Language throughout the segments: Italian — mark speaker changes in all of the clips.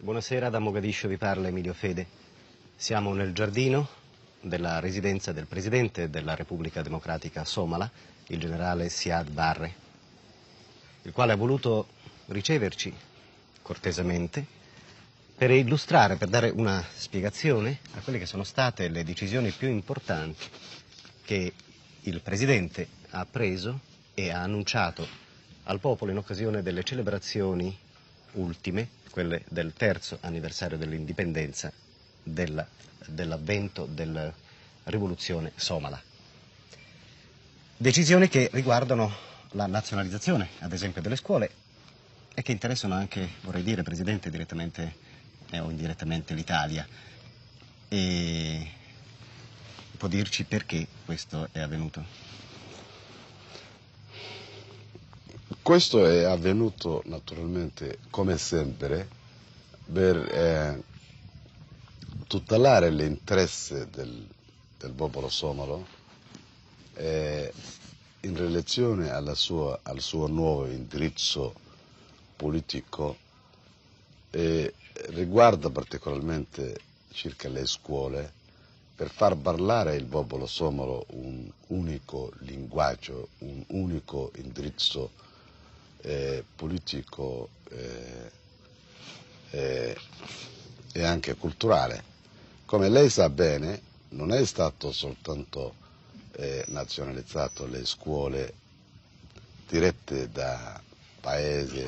Speaker 1: Buonasera, da Mogadiscio vi parla Emilio Fede. Siamo nel giardino della residenza del Presidente della Repubblica Democratica Somala, il generale Siad Barre, il quale ha voluto riceverci cortesemente per illustrare, per dare una spiegazione a quelle che sono state le decisioni più importanti che il Presidente ha preso e ha annunciato al popolo in occasione delle celebrazioni ultime, quelle del 3° anniversario dell'indipendenza dell'avvento della rivoluzione somala. Decisioni che riguardano la nazionalizzazione, ad esempio, delle scuole e che interessano anche, vorrei dire, Presidente, direttamente o indirettamente l'Italia. E può dirci perché questo è avvenuto?
Speaker 2: Questo è avvenuto naturalmente, come sempre, per tutelare l'interesse del popolo somalo in relazione al suo nuovo indirizzo politico e riguarda particolarmente circa le scuole, per far parlare il popolo somalo un unico linguaggio, un unico indirizzo politico e anche culturale. Come lei sa bene, non è stato soltanto nazionalizzato le scuole dirette da paesi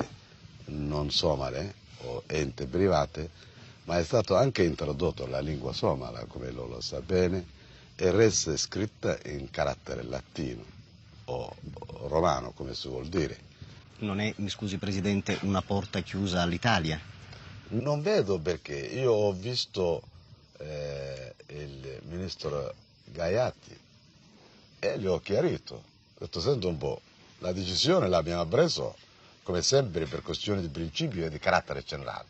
Speaker 2: non somale o enti private, ma è stato anche introdotto la lingua somala, come lo sa bene, e resta scritta in carattere latino o romano, come si vuol dire.
Speaker 1: Non è, mi scusi Presidente, una porta chiusa all'Italia?
Speaker 2: Non vedo perché. Io ho visto il ministro Gaiati e gli ho chiarito. Ho detto, sento un po', la decisione l'abbiamo preso come sempre per questioni di principio e di carattere generale.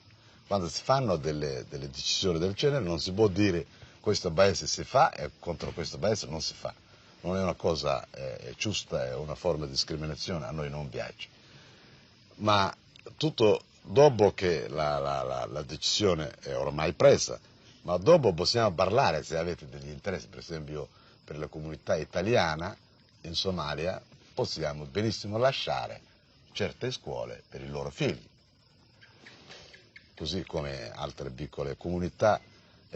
Speaker 2: Quando si fanno delle decisioni del genere non si può dire questo paese si fa e contro questo paese non si fa. Non è una cosa giusta, è una forma di discriminazione, a noi non piace. Ma tutto dopo che la decisione è ormai presa, ma dopo possiamo parlare se avete degli interessi, per esempio per la comunità italiana in Somalia, possiamo benissimo lasciare certe scuole per i loro figli, così come altre piccole comunità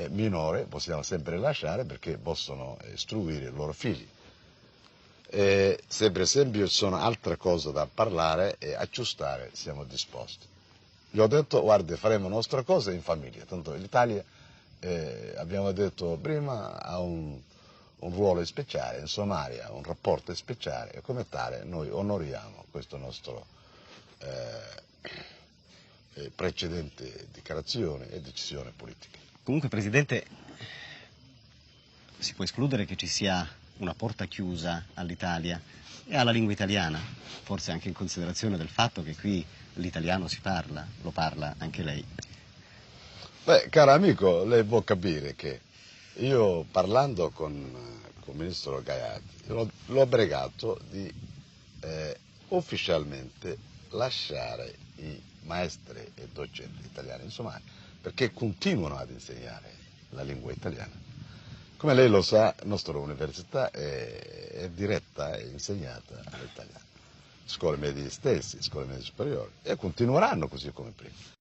Speaker 2: minori possiamo sempre lasciare perché possono istruire i loro figli. Se per esempio ci sono altre cose da parlare e aggiustare, siamo disposti. Gli ho detto, guardi, faremo nostre cose in famiglia, tanto l'Italia, abbiamo detto prima, ha un ruolo speciale in Somalia, un rapporto speciale e come tale noi onoriamo questa nostra precedente dichiarazione e decisione politica.
Speaker 1: Comunque, Presidente, si può escludere che ci sia una porta chiusa all'Italia e alla lingua italiana, forse anche in considerazione del fatto che qui l'italiano si parla, lo parla anche lei.
Speaker 2: Beh, caro amico, lei può capire che io parlando con il ministro Gaiati l'ho pregato di ufficialmente lasciare i maestri e docenti italiani in Somalia perché continuano ad insegnare la lingua italiana. Come lei lo sa, la nostra università è diretta e insegnata all'italiano. Scuole medie stesse, scuole medie superiori, e continueranno così come prima.